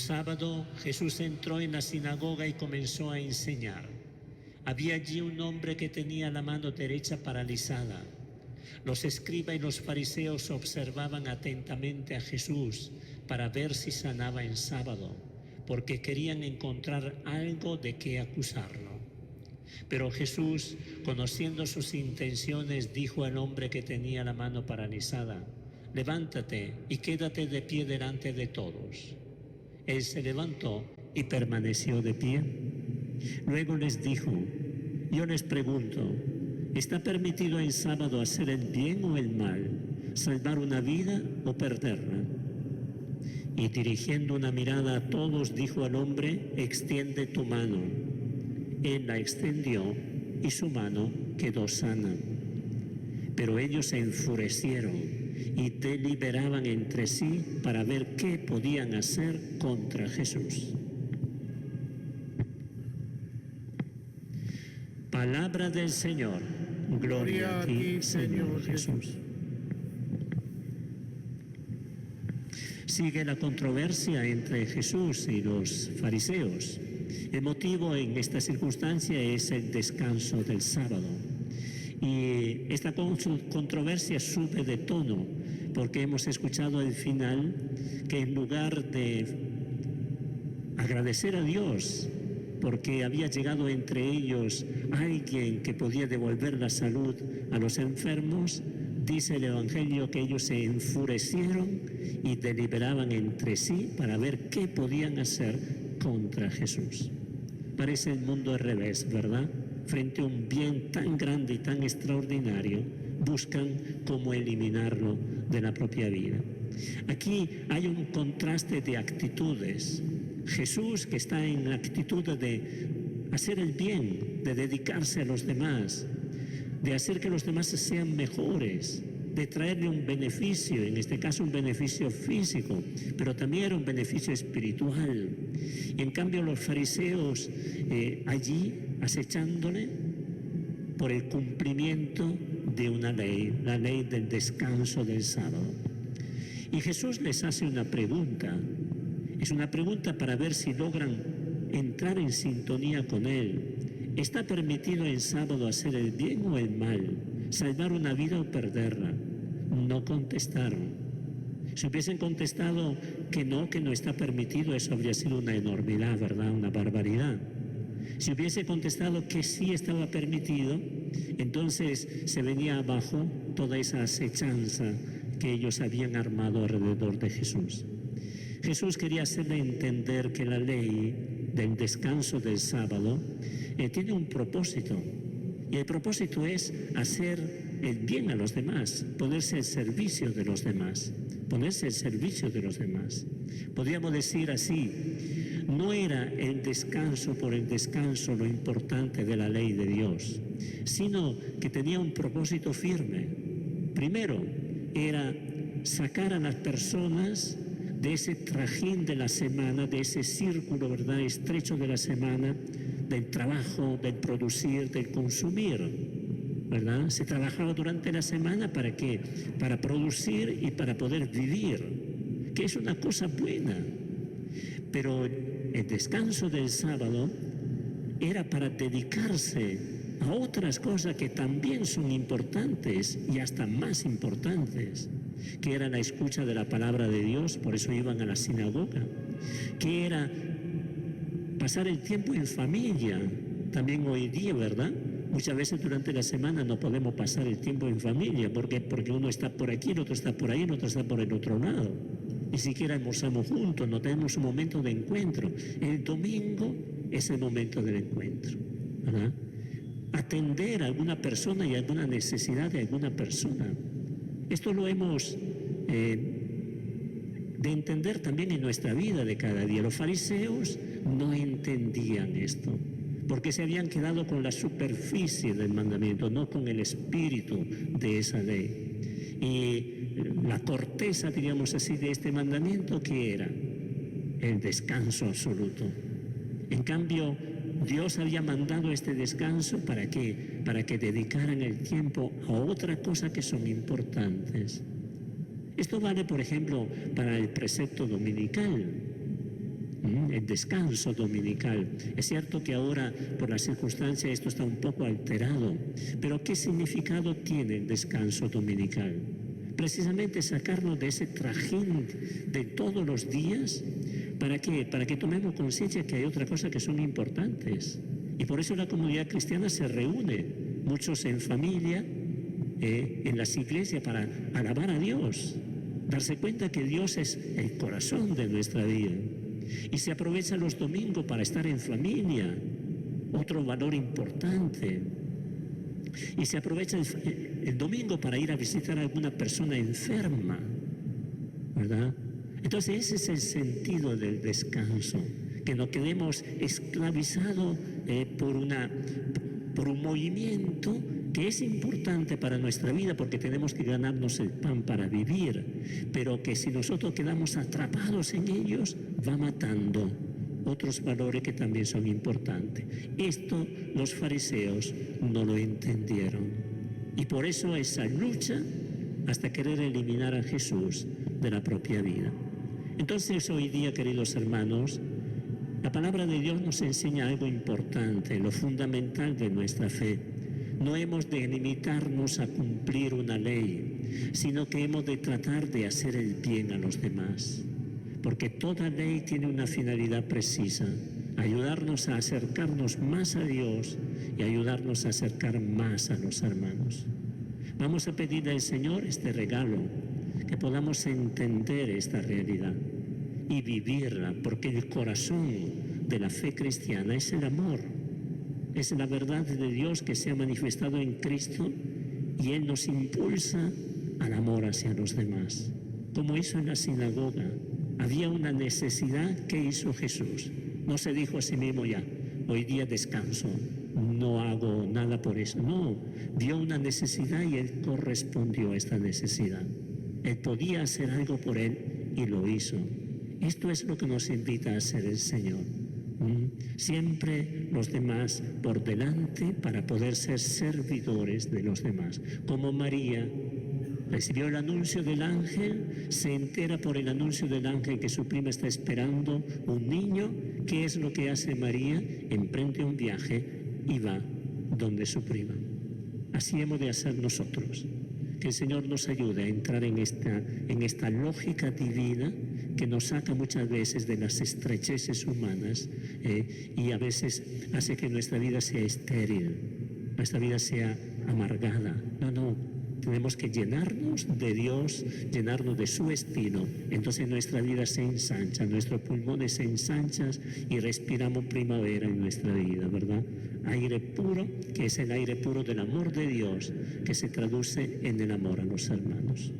sábado Jesús entró en la sinagoga y comenzó a enseñar. Había allí un hombre que tenía la mano derecha paralizada. Los escribas y los fariseos observaban atentamente a Jesús para ver si sanaba en sábado, porque querían encontrar algo de qué acusarlo. Pero Jesús, conociendo sus intenciones, dijo al hombre que tenía la mano paralizada: levántate y quédate de pie delante de todos. Él se levantó y permaneció de pie. Luego les dijo: yo les pregunto, ¿está permitido en sábado hacer el bien o el mal, salvar una vida o perderla? Y dirigiendo una mirada a todos, dijo al hombre: extiende tu mano. Él la extendió y su mano quedó sana. Pero ellos se enfurecieron y deliberaban entre sí para ver qué podían hacer contra Jesús. Palabra del Señor. Gloria a ti, Señor Jesús. Sigue la controversia entre Jesús y los fariseos. El motivo en esta circunstancia es el descanso del sábado. Y esta controversia sube de tono porque hemos escuchado al final que en lugar de agradecer a Dios porque había llegado entre ellos alguien que podía devolver la salud a los enfermos, dice el Evangelio que ellos se enfurecieron y deliberaban entre sí para ver qué podían hacer contra Jesús. Parece el mundo al revés, ¿verdad? Frente a un bien tan grande y tan extraordinario, buscan cómo eliminarlo de la propia vida. Aquí hay un contraste de actitudes. Jesús, que está en la actitud de hacer el bien, de dedicarse a los demás, de hacer que los demás sean mejores, de traerle un beneficio, en este caso un beneficio físico, pero también era un beneficio espiritual. Y en cambio los fariseos allí acechándole por el cumplimiento de una ley, la ley del descanso del sábado. Y Jesús les hace una pregunta. Es una pregunta para ver si logran entrar en sintonía con Él. ¿Está permitido en sábado hacer el bien o el mal? ¿Salvar una vida o perderla? No contestaron. Si hubiesen contestado que no está permitido, eso habría sido una enormidad, ¿verdad? Una barbaridad. Si hubiese contestado que sí estaba permitido, entonces se venía abajo toda esa acechanza que ellos habían armado alrededor de Jesús. Jesús quería hacerle entender que la ley del descanso del sábado tiene un propósito, y el propósito es hacer el bien a los demás, ponerse al servicio de los demás, ponerse al servicio de los demás. Podríamos decir así, no era el descanso por el descanso lo importante de la ley de Dios, sino que tenía un propósito firme. Primero, era sacar a las personas de ese trajín de la semana, de ese círculo, ¿verdad?, estrecho de la semana, del trabajo, del producir, del consumir, ¿verdad? Se trabajaba durante la semana ¿para qué? Para producir y para poder vivir, que es una cosa buena. Pero el descanso del sábado era para dedicarse a otras cosas que también son importantes y hasta más importantes, que era la escucha de la palabra de Dios, por eso iban a la sinagoga, que era pasar el tiempo en familia, también hoy día, ¿verdad? Muchas veces durante la semana no podemos pasar el tiempo en familia, porque uno está por aquí, el otro está por ahí, el otro está por el otro lado. Ni siquiera almorzamos juntos, no tenemos un momento de encuentro. El domingo es el momento del encuentro, ¿verdad? Atender a alguna persona y alguna necesidad de alguna persona. Esto lo hemos de entender también en nuestra vida de cada día. Los fariseos no entendían esto, porque se habían quedado con la superficie del mandamiento, no con el espíritu de esa ley. Y la corteza, diríamos así, de este mandamiento, ¿qué era? El descanso absoluto. En cambio, Dios había mandado este descanso ¿para qué? Para que dedicaran el tiempo a otra cosa que son importantes. Esto vale, por ejemplo, para el precepto dominical. el descanso dominical. Es cierto que ahora, por las circunstancias, esto está un poco alterado, pero ¿qué significado tiene el descanso dominical? Precisamente sacarnos de ese trajín de todos los días. ¿Para qué? Para que tomemos conciencia que hay otras cosas que son importantes. Y por eso la comunidad cristiana se reúne, muchos en familia, en las iglesias, para alabar a Dios, darse cuenta que Dios es el corazón de nuestra vida. Y se aprovecha los domingos para estar en familia, otro valor importante. Y se aprovecha el domingo para ir a visitar a alguna persona enferma, ¿verdad? Entonces ese es el sentido del descanso, que no quedemos esclavizados por un movimiento que es importante para nuestra vida porque tenemos que ganarnos el pan para vivir, pero que si nosotros quedamos atrapados en ellos, va matando otros valores que también son importantes. Esto los fariseos no lo entendieron. Y por eso esa lucha hasta querer eliminar a Jesús de la propia vida. Entonces hoy día, queridos hermanos, la palabra de Dios nos enseña algo importante, lo fundamental de nuestra fe. No hemos de limitarnos a cumplir una ley, sino que hemos de tratar de hacer el bien a los demás. Porque toda ley tiene una finalidad precisa, ayudarnos a acercarnos más a Dios y ayudarnos a acercar más a los hermanos. Vamos a pedirle al Señor este regalo, que podamos entender esta realidad y vivirla, porque el corazón de la fe cristiana es el amor, es la verdad de Dios que se ha manifestado en Cristo y Él nos impulsa al amor hacia los demás. Como hizo en la sinagoga, había una necesidad que hizo Jesús. No se dijo a sí mismo ya, hoy día descanso, no hago nada por eso. No, vio una necesidad y Él correspondió a esta necesidad. Él podía hacer algo por Él y lo hizo. Esto es lo que nos invita a hacer el Señor. Siempre los demás por delante para poder ser servidores de los demás. Como María recibió el anuncio del ángel, se entera por el anuncio del ángel que su prima está esperando un niño. ¿Qué es lo que hace María? Emprende un viaje y va donde su prima. Así hemos de hacer nosotros. Que el Señor nos ayude a entrar en esta lógica divina que nos saca muchas veces de las estrecheces humanas y a veces hace que nuestra vida sea estéril, nuestra vida sea amargada. No, tenemos que llenarnos de Dios, llenarnos de su estilo. Entonces nuestra vida se ensancha, nuestros pulmones se ensanchan y respiramos primavera en nuestra vida, ¿verdad? Aire puro, que es el aire puro del amor de Dios, que se traduce en el amor a los hermanos.